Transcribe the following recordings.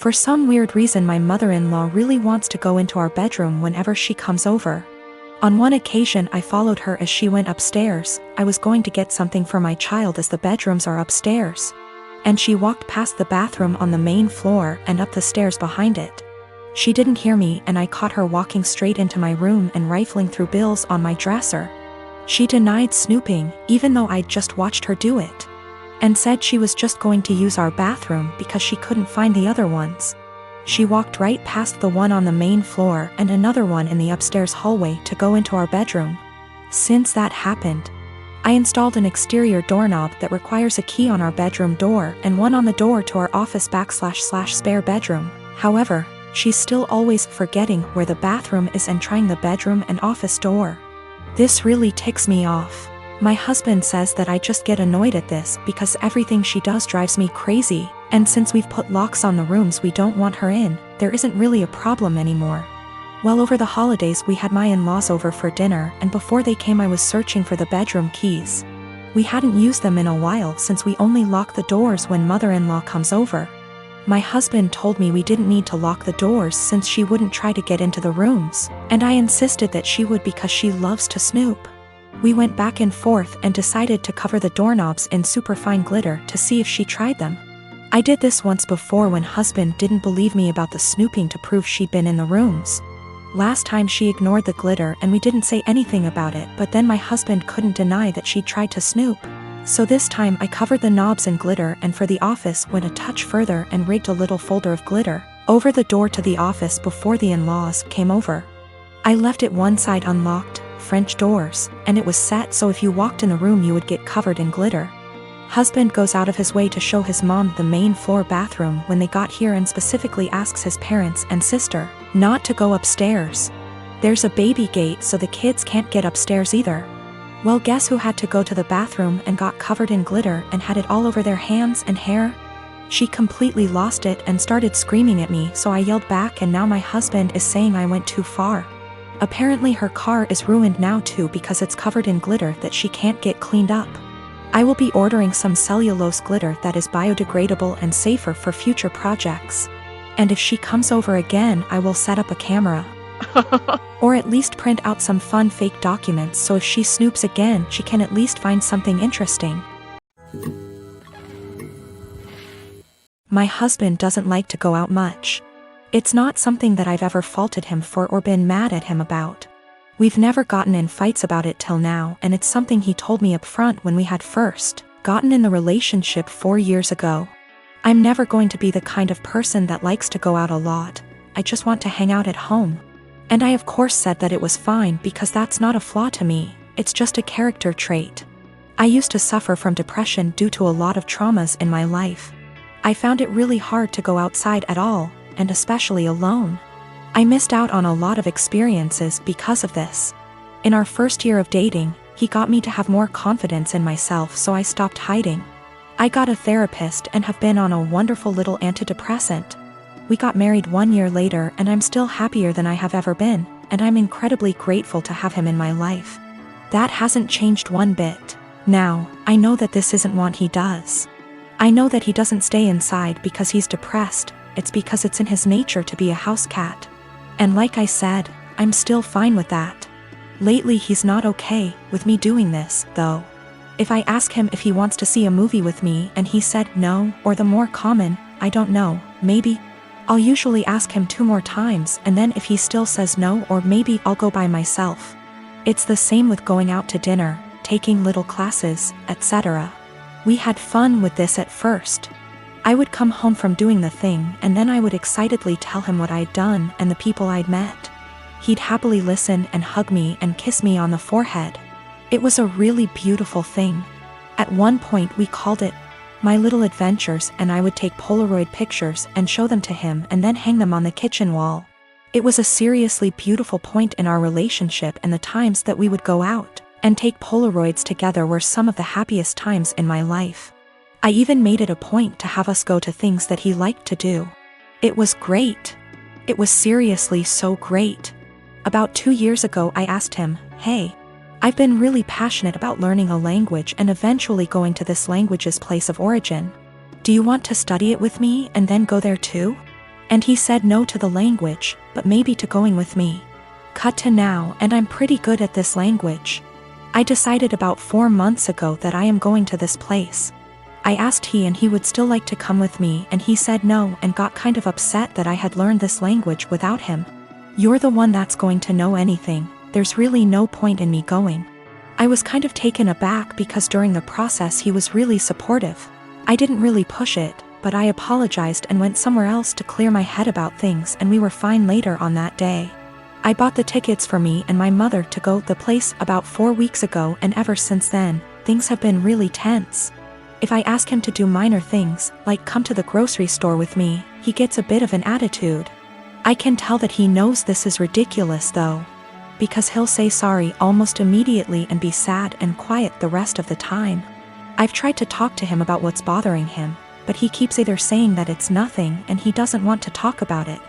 For some weird reason my mother-in-law really wants to go into our bedroom whenever she comes over. On one occasion I followed her as she went upstairs. I was going to get something for my child as the bedrooms are upstairs. And she walked past the bathroom on the main floor and up the stairs behind it. She didn't hear me and I caught her walking straight into my room and rifling through bills on my dresser. She denied snooping, even though I'd just watched her do it, and said she was just going to use our bathroom because she couldn't find the other ones. She walked right past the one on the main floor and another one in the upstairs hallway to go into our bedroom. Since that happened, I installed an exterior doorknob that requires a key on our bedroom door and one on the door to our office / spare bedroom. However, she's still always forgetting where the bathroom is and trying the bedroom and office door. This really ticks me off. My husband says that I just get annoyed at this because everything she does drives me crazy, and since we've put locks on the rooms we don't want her in, there isn't really a problem anymore. Well, over the holidays we had my in-laws over for dinner, and before they came I was searching for the bedroom keys. We hadn't used them in a while since we only lock the doors when mother-in-law comes over. My husband told me we didn't need to lock the doors since she wouldn't try to get into the rooms, and I insisted that she would because she loves to snoop. We went back and forth and decided to cover the doorknobs in superfine glitter to see if she tried them. I did this once before when husband didn't believe me about the snooping to prove she'd been in the rooms. Last time she ignored the glitter and we didn't say anything about it, but then my husband couldn't deny that she'd tried to snoop. So this time I covered the knobs in glitter and for the office went a touch further and rigged a little folder of glitter over the door to the office before the in-laws came over. I left it one side unlocked, French doors, and it was set so if you walked in the room you would get covered in glitter. Husband goes out of his way to show his mom the main floor bathroom when they got here and specifically asks his parents and sister not to go upstairs. There's a baby gate so the kids can't get upstairs either. Well, guess who had to go to the bathroom and got covered in glitter and had it all over their hands and hair? She completely lost it and started screaming at me, so I yelled back and now my husband is saying I went too far. Apparently her car is ruined now too because it's covered in glitter that she can't get cleaned up. I will be ordering some cellulose glitter that is biodegradable and safer for future projects. And if she comes over again I will set up a camera. Or at least print out some fun fake documents so if she snoops again she can at least find something interesting. My husband doesn't like to go out much. It's not something that I've ever faulted him for or been mad at him about. We've never gotten in fights about it till now, and it's something he told me up front when we had first gotten in the relationship 4 years ago. I'm never going to be the kind of person that likes to go out a lot. I just want to hang out at home. And I of course said that it was fine because that's not a flaw to me, it's just a character trait. I used to suffer from depression due to a lot of traumas in my life. I found it really hard to go outside at all, and especially alone. I missed out on a lot of experiences because of this. In our first year of dating, he got me to have more confidence in myself, so I stopped hiding. I got a therapist and have been on a wonderful little antidepressant. We got married 1 year later and I'm still happier than I have ever been, and I'm incredibly grateful to have him in my life. That hasn't changed one bit. Now, I know that this isn't what he does. I know that he doesn't stay inside because he's depressed, it's because it's in his nature to be a house cat. And like I said, I'm still fine with that. Lately he's not okay with me doing this, though. If I ask him if he wants to see a movie with me and he said no, or the more common, I don't know, maybe, I'll usually ask him 2 more times, and then if he still says no, or maybe I'll go by myself. It's the same with going out to dinner, taking little classes, etc. We had fun with this at first. I would come home from doing the thing and then I would excitedly tell him what I'd done and the people I'd met. He'd happily listen and hug me and kiss me on the forehead. It was a really beautiful thing. At one point we called it My Little Adventures, and I would take Polaroid pictures and show them to him and then hang them on the kitchen wall. It was a seriously beautiful point in our relationship, and the times that we would go out and take Polaroids together were some of the happiest times in my life. I even made it a point to have us go to things that he liked to do. It was great. It was seriously so great. About 2 years ago I asked him, hey, I've been really passionate about learning a language and eventually going to this language's place of origin. Do you want to study it with me and then go there too? And he said no to the language, but maybe to going with me. Cut to now, and I'm pretty good at this language. I decided about 4 months ago that I am going to this place. I asked and he would still like to come with me, and he said no and got kind of upset that I had learned this language without him. You're the one that's going to know anything, there's really no point in me going. I was kind of taken aback because during the process he was really supportive. I didn't really push it, but I apologized and went somewhere else to clear my head about things, and we were fine later on that day. I bought the tickets for me and my mother to go to the place about 4 weeks ago, and ever since then, things have been really tense. If I ask him to do minor things, like come to the grocery store with me, he gets a bit of an attitude. I can tell that he knows this is ridiculous though, because he'll say sorry almost immediately and be sad and quiet the rest of the time. I've tried to talk to him about what's bothering him, but he keeps either saying that it's nothing and he doesn't want to talk about it,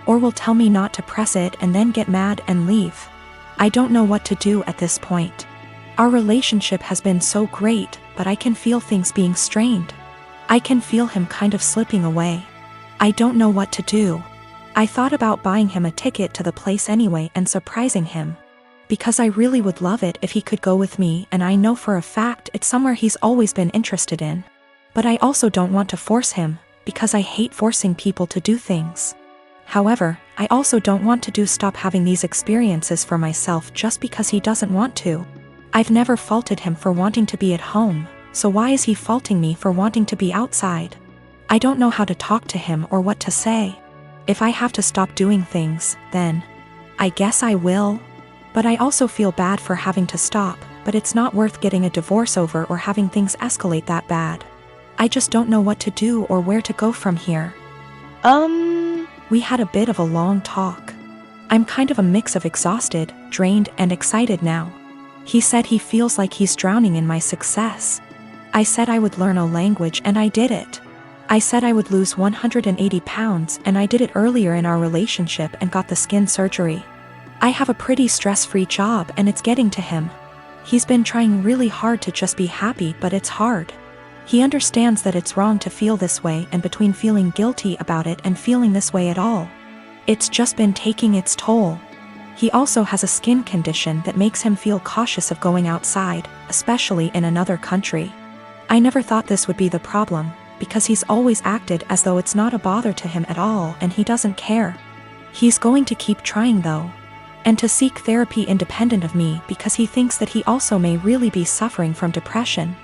or will tell me not to press it and then get mad and leave. I don't know what to do at this point. Our relationship has been so great, but I can feel things being strained. I can feel him kind of slipping away. I don't know what to do. I thought about buying him a ticket to the place anyway and surprising him, because I really would love it if he could go with me, and I know for a fact it's somewhere he's always been interested in. But I also don't want to force him, because I hate forcing people to do things. However, I also don't want to stop having these experiences for myself just because he doesn't want to. I've never faulted him for wanting to be at home, so why is he faulting me for wanting to be outside? I don't know how to talk to him or what to say. If I have to stop doing things, then I guess I will. But I also feel bad for having to stop, but it's not worth getting a divorce over or having things escalate that bad. I just don't know what to do or where to go from here. We had a bit of a long talk. I'm kind of a mix of exhausted, drained, and excited now. He said he feels like he's drowning in my success. I said I would learn a language, and I did it. I said I would lose 180 pounds, and I did it earlier in our relationship and got the skin surgery. I have a pretty stress-free job, and it's getting to him. He's been trying really hard to just be happy, but it's hard. He understands that it's wrong to feel this way, and between feeling guilty about it and feeling this way at all, it's just been taking its toll. He also has a skin condition that makes him feel cautious of going outside, especially in another country. I never thought this would be the problem, because he's always acted as though it's not a bother to him at all and he doesn't care. He's going to keep trying though, and to seek therapy independent of me because he thinks that he also may really be suffering from depression.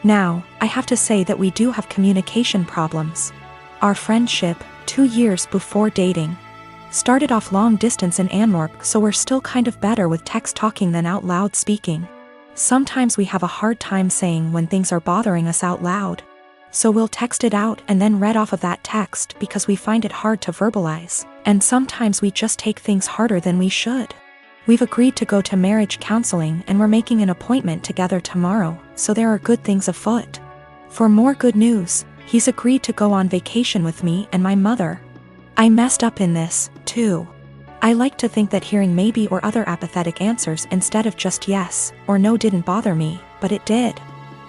Now, I have to say that we do have communication problems. Our friendship, 2 years before dating, started off long distance in Anmorp, so we're still kind of better with text talking than out loud speaking. Sometimes we have a hard time saying when things are bothering us out loud. So we'll text it out and then read off of that text because we find it hard to verbalize, and sometimes we just take things harder than we should. We've agreed to go to marriage counseling and we're making an appointment together tomorrow, so there are good things afoot. For more good news, he's agreed to go on vacation with me and my mother. I messed up in this, too. I like to think that hearing maybe or other apathetic answers instead of just yes or no didn't bother me, but it did.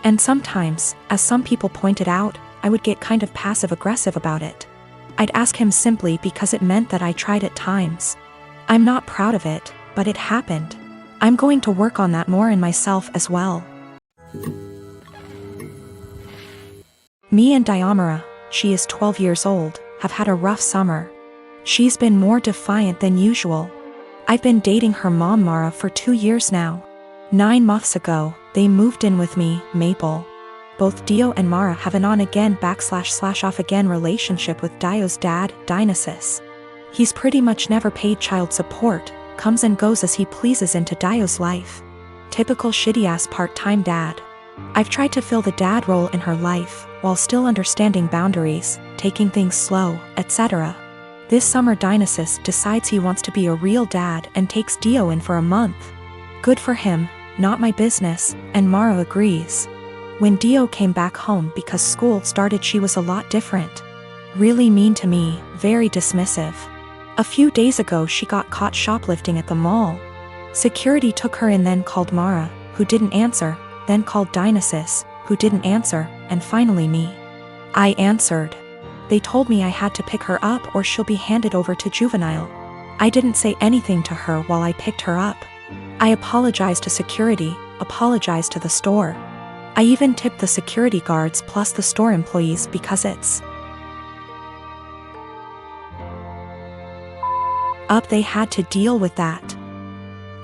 And sometimes, as some people pointed out, I would get kind of passive-aggressive about it. I'd ask him simply because it meant that I tried at times. I'm not proud of it, but it happened. I'm going to work on that more in myself as well. Me and Diamara, she is 12 years old, have had a rough summer. She's been more defiant than usual. I've been dating her mom Mara for 2 years now. 9 months ago, they moved in with me, Maple. Both Dio and Mara have an on-again / off-again relationship with Dio's dad, Dionysus. He's pretty much never paid child support, comes and goes as he pleases into Dio's life. Typical shitty-ass part-time dad. I've tried to fill the dad role in her life, while still understanding boundaries, taking things slow, etc. This summer Dionysus decides he wants to be a real dad and takes Dio in for a month. Good for him, not my business, and Mara agrees. When Dio came back home because school started, she was a lot different. Really mean to me, very dismissive. A few days ago she got caught shoplifting at the mall. Security took her in, then called Mara, who didn't answer, then called Dionysus, who didn't answer, and finally me. I answered. They told me I had to pick her up or she'll be handed over to juvenile. I didn't say anything to her while I picked her up. I apologized to security, apologized to the store. I even tipped the security guards plus the store employees because it's up they had to deal with that.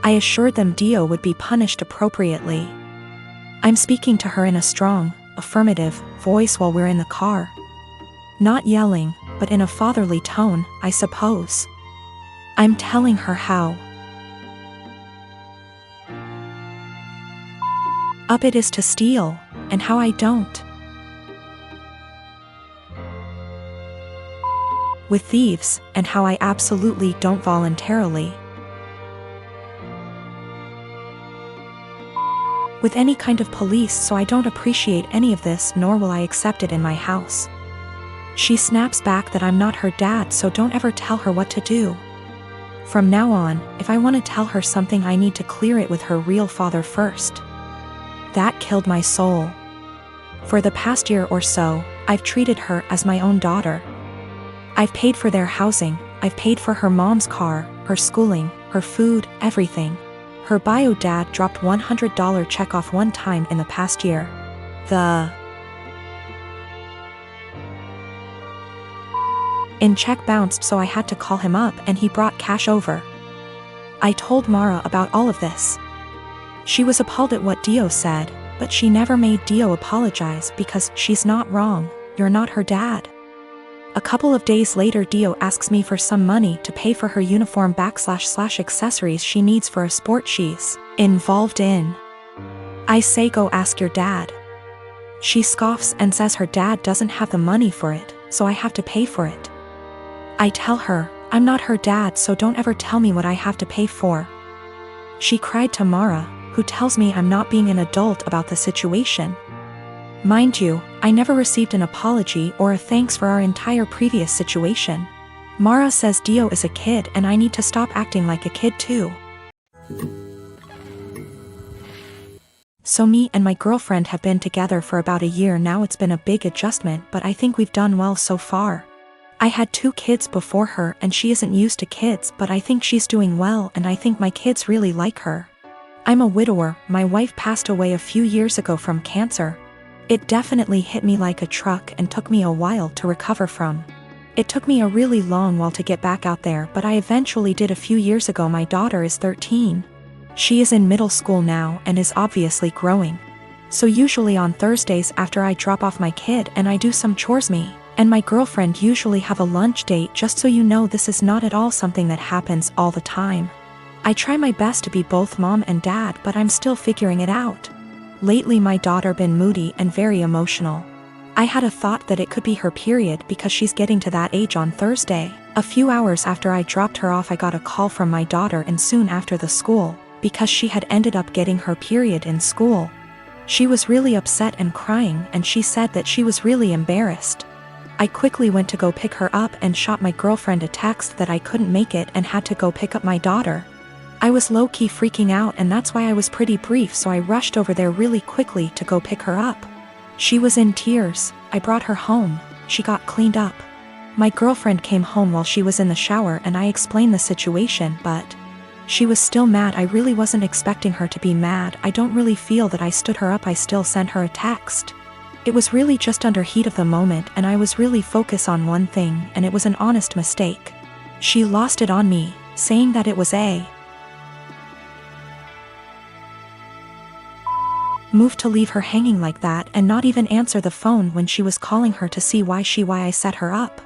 I assured them Dio would be punished appropriately. I'm speaking to her in a strong, affirmative voice while we're in the car. Not yelling, but in a fatherly tone, I suppose. I'm telling her how up it is to steal, and how I don't. With thieves, and how I absolutely don't voluntarily. With any kind of police, so I don't appreciate any of this, nor will I accept it in my house. She snaps back that I'm not her dad, so don't ever tell her what to do. From now on, if I want to tell her something, I need to clear it with her real father first. That killed my soul. For the past year or so, I've treated her as my own daughter. I've paid for their housing, I've paid for her mom's car, her schooling, her food, everything. Her bio dad dropped $100 check off one time in the past year. In check bounced, so I had to call him up and he brought cash over. I told Mara about all of this. She was appalled at what Dio said, but she never made Dio apologize because she's not wrong, you're not her dad. A couple of days later, Dio asks me for some money to pay for her uniform / accessories she needs for a sport she's involved in. I say go ask your dad. She scoffs and says her dad doesn't have the money for it, so I have to pay for it. I tell her, I'm not her dad, so don't ever tell me what I have to pay for. She cried to Mara, who tells me I'm not being an adult about the situation. Mind you, I never received an apology or a thanks for our entire previous situation. Mara says Dio is a kid and I need to stop acting like a kid too. So me and my girlfriend have been together for about a year now. It's been a big adjustment, but I think we've done well so far. I had 2 kids before her and she isn't used to kids, but I think she's doing well and I think my kids really like her. I'm a widower, my wife passed away a few years ago from cancer. It definitely hit me like a truck and took me a while to recover from. It took me a really long while to get back out there, but I eventually did a few years ago. My daughter is 13. She is in middle school now and is obviously growing. So usually on Thursdays after I drop off my kid and I do some chores, me and my girlfriend usually have a lunch date. Just so you know, this is not at all something that happens all the time. I try my best to be both mom and dad, but I'm still figuring it out. Lately my daughter been moody and very emotional. I had a thought that it could be her period because she's getting to that age on Thursday. A few hours after I dropped her off, I got a call from my daughter, and soon after the school, because she had ended up getting her period in school. She was really upset and crying, and she said that she was really embarrassed. I quickly went to go pick her up and shot my girlfriend a text that I couldn't make it and had to go pick up my daughter. I was low-key freaking out, and that's why I was pretty brief, so I rushed over there really quickly to go pick her up. She was in tears. I brought her home. She got cleaned up. My girlfriend came home while she was in the shower and I explained the situation, but she was still mad. I really wasn't expecting her to be mad. I don't really feel that I stood her up. I still sent her a text. It was really just under heat of the moment and I was really focused on one thing, and it was an honest mistake. She lost it on me, saying that it was a move to leave her hanging like that and not even answer the phone when she was calling her to see why I set her up.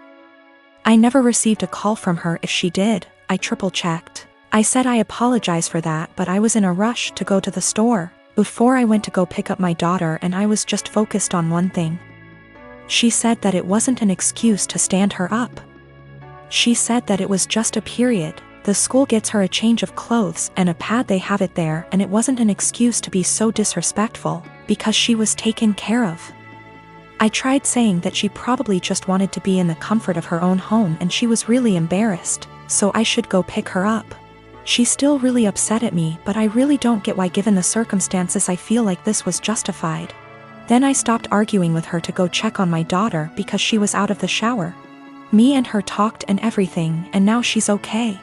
I never received a call from her. If she did, I triple-checked. I said I apologize for that, but I was in a rush to go to the store before I went to go pick up my daughter and I was just focused on one thing. She said that it wasn't an excuse to stand her up. She said that it was just a period. The school gets her a change of clothes and a pad, they have it there, and it wasn't an excuse to be so disrespectful, because she was taken care of. I tried saying that she probably just wanted to be in the comfort of her own home and she was really embarrassed, so I should go pick her up. She's still really upset at me, but I really don't get why, given the circumstances. I feel like this was justified. Then I stopped arguing with her to go check on my daughter because she was out of the shower. Me and her talked and everything, and now she's okay.